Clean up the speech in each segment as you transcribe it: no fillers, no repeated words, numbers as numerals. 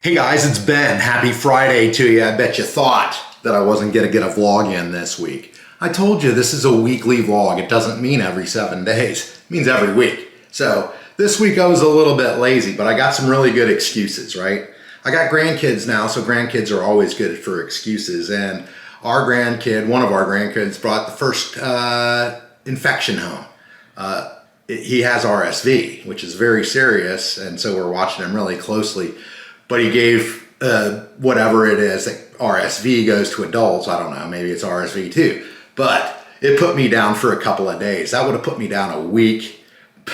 Hey guys, it's Ben. Happy Friday to you. I bet you thought that I wasn't going to get a vlog in this week. I told you this is a weekly vlog. It doesn't mean every 7 days. It means every week. So this week I was a little bit lazy, but I got some really good excuses, right? I got grandkids now, so grandkids are always good for excuses. And our grandkid, one of our grandkids, brought the first infection home. He has RSV, which is very serious, and so we're watching him really closely. But he gave whatever it is that RSV goes to adults. I don't know, maybe it's RSV too. But it put me down for a couple of days. That would have put me down a week.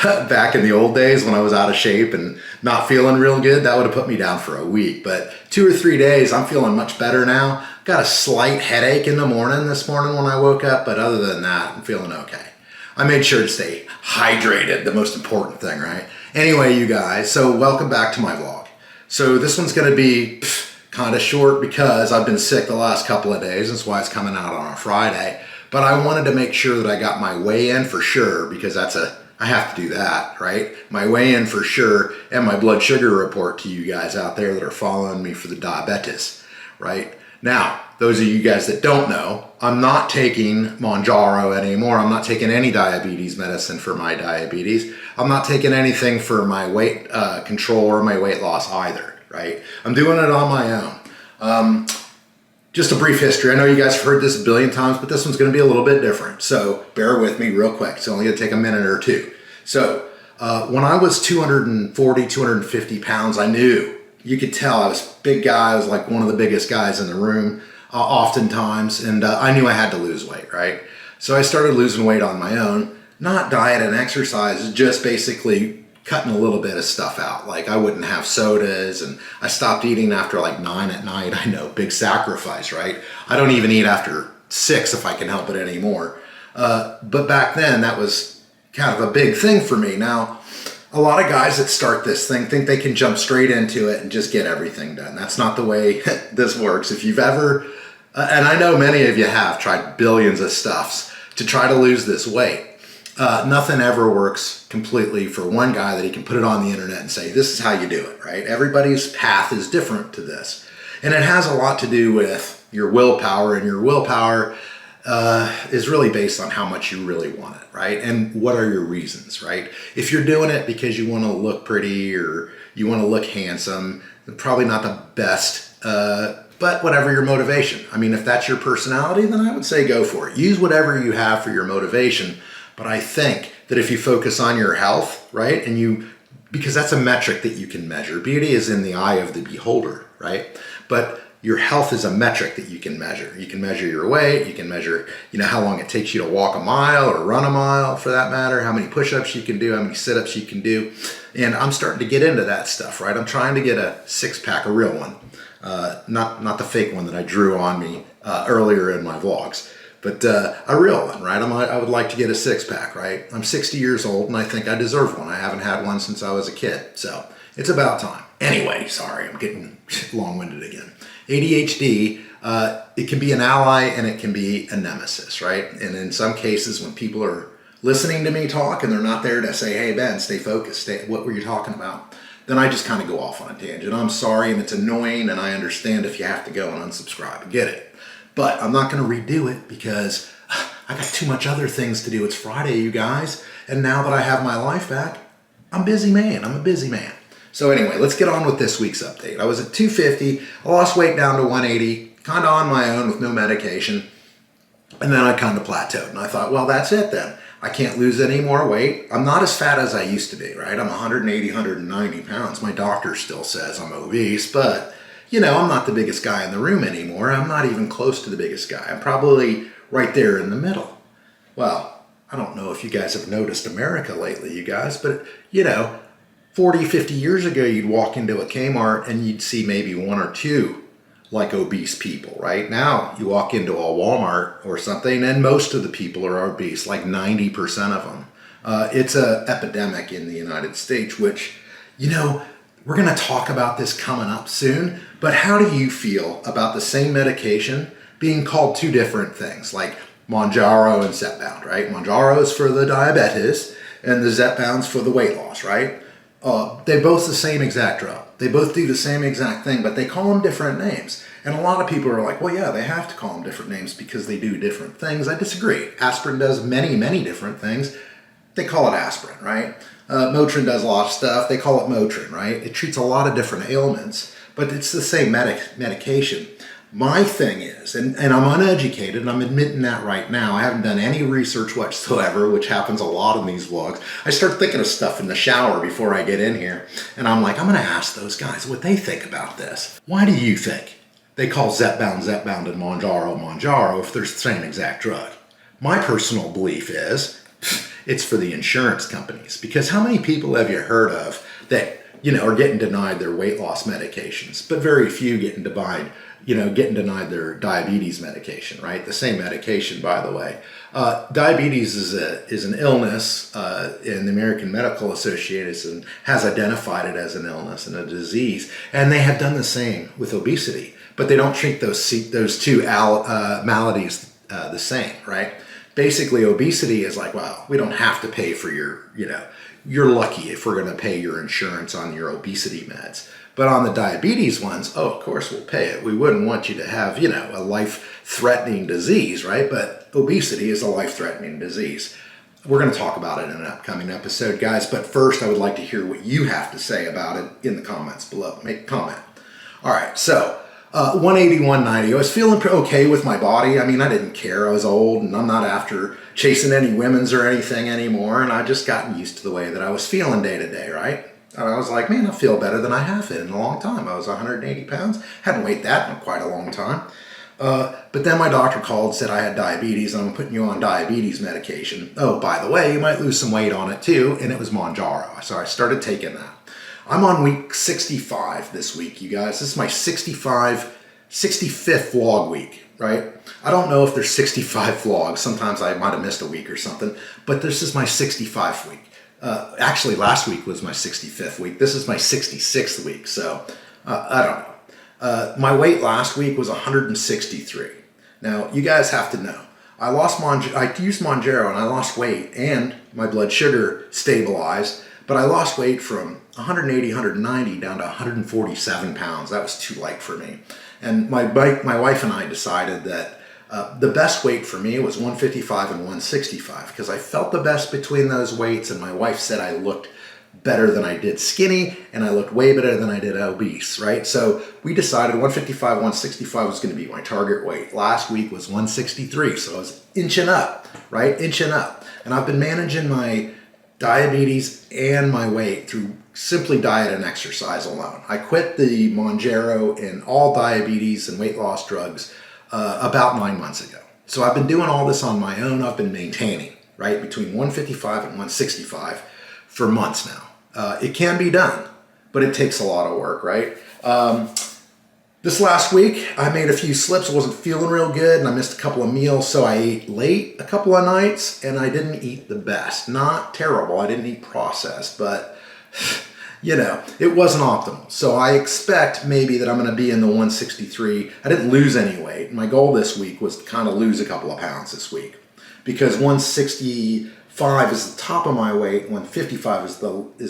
Back in the old days when I was out of shape and not feeling real good, that would have put me down for a week. But 2 or 3 days, I'm feeling much better now. Got a slight headache in the morning this morning when I woke up, but other than that, I'm feeling okay. I made sure to stay hydrated, the most important thing, right? Anyway, you guys, so welcome back to my vlog. So this one's going to be kind of short because I've been sick the last couple of days. That's why it's coming out on a Friday. But I wanted to make sure that I got my weigh-in for sure, because I have to do that, right? My weigh-in for sure, and my blood sugar report to you guys out there that are following me for the diabetes, right? Now, those of you guys that don't know, I'm not taking Mounjaro anymore. I'm not taking any diabetes medicine for my diabetes. I'm not taking anything for my weight control or my weight loss either, right? I'm doing it on my own. Just a brief history. I know you guys have heard this a billion times, but this one's going to be a little bit different. So bear with me real quick. It's only going to take a minute or two. So when I was 240, 250 pounds, I knew, you could tell I was a big guy. I was like one of the biggest guys in the room oftentimes. And I knew I had to lose weight, right? So I started losing weight on my own, not diet and exercise, just basically cutting a little bit of stuff out. Like I wouldn't have sodas, and I stopped eating after like 9 at night. I know, big sacrifice, right? I don't even eat after 6 if I can help it anymore. But back then that was kind of a big thing for me. Now, a lot of guys that start this thing think they can jump straight into it and just get everything done. That's not the way this works. If you've ever, and I know many of you have tried billions of stuffs to try to lose this weight, nothing ever works completely for one guy that he can put it on the internet and say, this is how you do it, right? Everybody's path is different to this. And it has a lot to do with your willpower, and your willpower is really based on how much you really want it, right? And what are your reasons, right? If you're doing it because you want to look pretty or you want to look handsome, probably not the best, but whatever your motivation. I mean, if that's your personality, then I would say go for it. Use whatever you have for your motivation. But I think that if you focus on your health, right, and because that's a metric that you can measure. Beauty is in the eye of the beholder, right? But your health is a metric that you can measure. You can measure your weight, you can measure, how long it takes you to walk a mile or run a mile for that matter, how many push-ups you can do, how many sit-ups you can do. And I'm starting to get into that stuff, right? I'm trying to get a 6-pack, a real one. Not the fake one that I drew on me earlier in my vlogs, but a real one, right? I would like to get a 6-pack, right? I'm 60 years old and I think I deserve one. I haven't had one since I was a kid, so it's about time. Anyway, sorry, I'm getting long-winded again. ADHD, it can be an ally and it can be a nemesis, right? And in some cases when people are listening to me talk and they're not there to say, hey Ben, stay focused, what were you talking about? Then I just kind of go off on a tangent. I'm sorry, and it's annoying, and I understand if you have to go and unsubscribe. I get it. But I'm not going to redo it because I got too much other things to do. It's Friday, you guys. And now that I have my life back, I'm a busy man. I'm a busy man. So anyway, let's get on with this week's update. I was at 250. I lost weight down to 180, kind of on my own with no medication. And then I kind of plateaued. And I thought, well, that's it then. I can't lose any more weight. I'm not as fat as I used to be, right? I'm 180, 190 pounds. My doctor still says I'm obese, but I'm not the biggest guy in the room anymore. I'm not even close to the biggest guy. I'm probably right there in the middle. Well, I don't know if you guys have noticed America lately, you guys, but 40, 50 years ago, you'd walk into a Kmart and you'd see maybe 1 or 2 like obese people, right? Now you walk into a Walmart or something and most of the people are obese, like 90% of them. It's an epidemic in the United States, which, we're going to talk about this coming up soon, but how do you feel about the same medication being called 2 different things, like Mounjaro and Zepbound, right? Mounjaro is for the diabetes and the Zepbound's for the weight loss, right? They're both the same exact drug. They both do the same exact thing, but they call them different names. And a lot of people are like, well, yeah, they have to call them different names because they do different things. I disagree. Aspirin does many, many different things. They call it aspirin, right? Motrin does a lot of stuff. They call it Motrin, right? It treats a lot of different ailments, but it's the same medication. My thing is, and I'm uneducated, and I'm admitting that right now, I haven't done any research whatsoever, which happens a lot in these vlogs. I start thinking of stuff in the shower before I get in here, and I'm like, I'm gonna ask those guys what they think about this. Why do you think they call Zepbound, Zepbound, and Mounjaro, Mounjaro if they're the same exact drug? My personal belief is, it's for the insurance companies, because how many people have you heard of that, are getting denied their weight loss medications, but very few getting denied their diabetes medication, right? The same medication, by the way. Diabetes is an illness, and the American Medical Association has identified it as an illness and a disease, and they have done the same with obesity, but they don't treat those two maladies the same, right? Basically, obesity is like, well, we don't have to pay for you're lucky if we're going to pay your insurance on your obesity meds. But on the diabetes ones, of course we'll pay it. We wouldn't want you to have, a life-threatening disease, right? But obesity is a life-threatening disease. We're going to talk about it in an upcoming episode, guys. But first, I would like to hear what you have to say about it in the comments below. Make a comment. All right, so 180, 190. I was feeling okay with my body. I mean, I didn't care. I was old, and I'm not after chasing any women's or anything anymore. And I just gotten used to the way that I was feeling day to day, right? And I was like, man, I feel better than I have in a long time. I was 180 pounds. Hadn't weighed that in quite a long time. But then my doctor called, said I had diabetes, and I'm putting you on diabetes medication. Oh, by the way, you might lose some weight on it too, and it was Mounjaro. So I started taking that. I'm on week 65 this week, you guys. This is my 65th vlog week, right? I don't know if there's 65 vlogs. Sometimes I might have missed a week or something, but this is my 65th week. Actually, last week was my 65th week. This is my 66th week, so I don't know. My weight last week was 163. Now, you guys have to know, I used Mounjaro and I lost weight, and my blood sugar stabilized, but I lost weight from 180, 190 down to 147 pounds. That was too light for me. And my wife and I decided that the best weight for me was 155 and 165 because I felt the best between those weights, and my wife said I looked better than I did skinny, and I looked way better than I did obese, right? So we decided 155, 165 was going to be my target weight. Last week was 163, so I was inching up, right? Inching up. And I've been managing my diabetes and my weight through simply diet and exercise alone. I quit the Mounjaro and all diabetes and weight loss drugs about 9 months ago. So I've been doing all this on my own. I've been maintaining, right, between 155 and 165 for months now. It can be done, but it takes a lot of work, right? This last week, I made a few slips. I wasn't feeling real good, and I missed a couple of meals, so I ate late a couple of nights, and I didn't eat the best. Not terrible. I didn't eat processed, but it wasn't optimal. So I expect maybe that I'm going to be in the 163. I didn't lose any weight. My goal this week was to kind of lose a couple of pounds this week, because 165 is the top of my weight, 155 is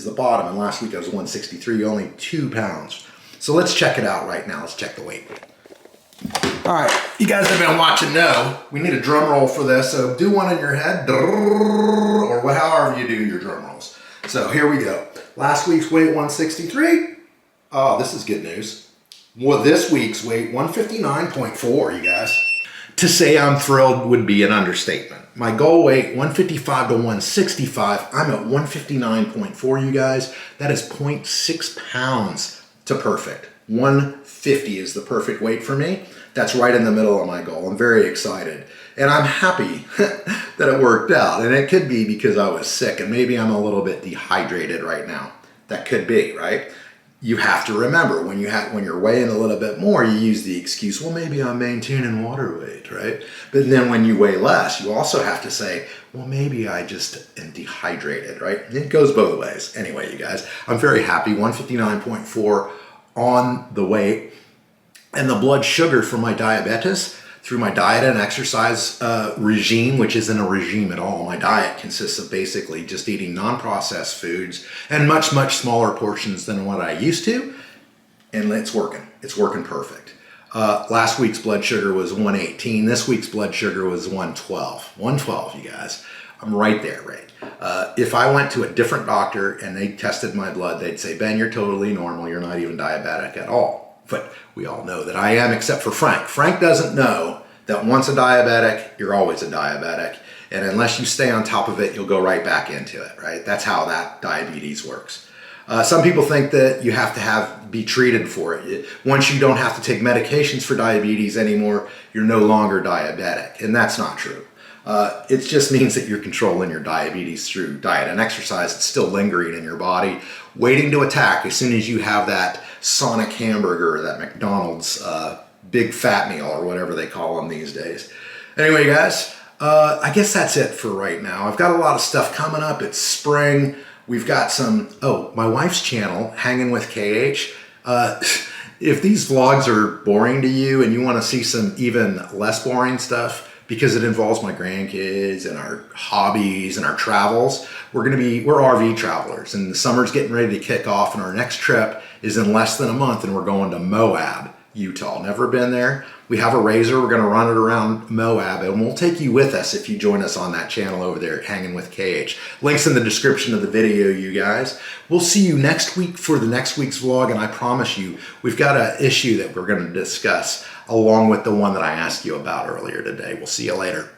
the bottom, and last week I was 163, only 2 pounds. So let's check it out right now. Let's check the weight. All right, you guys have been watching know we need a drum roll for this, so do one in your head, or however you do your drum rolls. So here we go. Last week's weight, 163. Oh, this is good news. Well, this week's weight, 159.4, you guys. To say I'm thrilled would be an understatement. My goal weight, 155 to 165. I'm at 159.4, you guys. That is 0.6 pounds to perfect. 150 is the perfect weight for me. That's right in the middle of my goal. I'm very excited. And I'm happy that it worked out. And it could be because I was sick, and maybe I'm a little bit dehydrated right now. That could be, right? You have to remember, when you're weighing a little bit more, you use the excuse, well, maybe I'm maintaining water weight, right? But then when you weigh less, you also have to say, well, maybe I just am dehydrated, right? It goes both ways. Anyway, you guys, I'm very happy. 159.4 on the weight. And the blood sugar for my diabetes, through my diet and exercise regime, which isn't a regime at all. My diet consists of basically just eating non-processed foods and much, much smaller portions than what I used to. and it's working. It's working perfect. Last week's blood sugar was 118. This week's blood sugar was 112. 112, you guys. I'm right there, right? If I went to a different doctor and they tested my blood, they'd say, Ben, you're totally normal. You're not even diabetic at all. But we all know that I am, except for Frank. Frank doesn't know that once a diabetic, you're always a diabetic. And unless you stay on top of it, you'll go right back into it, right? That's how that diabetes works. Some people think that you have to be treated for it. Once you don't have to take medications for diabetes anymore, you're no longer diabetic. And that's not true. It just means that you're controlling your diabetes through diet and exercise. It's still lingering in your body, waiting to attack as soon as you have that Sonic hamburger, that McDonald's big fat meal, or whatever they call them these days. Anyway, guys, I guess that's it for right now. I've got a lot of stuff coming up. It's spring. We've got some, my wife's channel, Hanging with KH. If these vlogs are boring to you and you want to see some even less boring stuff, because it involves my grandkids and our hobbies and our travels, we're RV travelers, and the summer's getting ready to kick off, and our next trip is in less than a month, and we're going to Moab, Utah. Never been there. We have a razor. We're going to run it around Moab, and we'll take you with us if you join us on that channel over there, Hanging with KH. Links in the description of the video, you guys. We'll see you next week for the next week's vlog, and I promise you, we've got an issue that we're going to discuss along with the one that I asked you about earlier today. We'll see you later.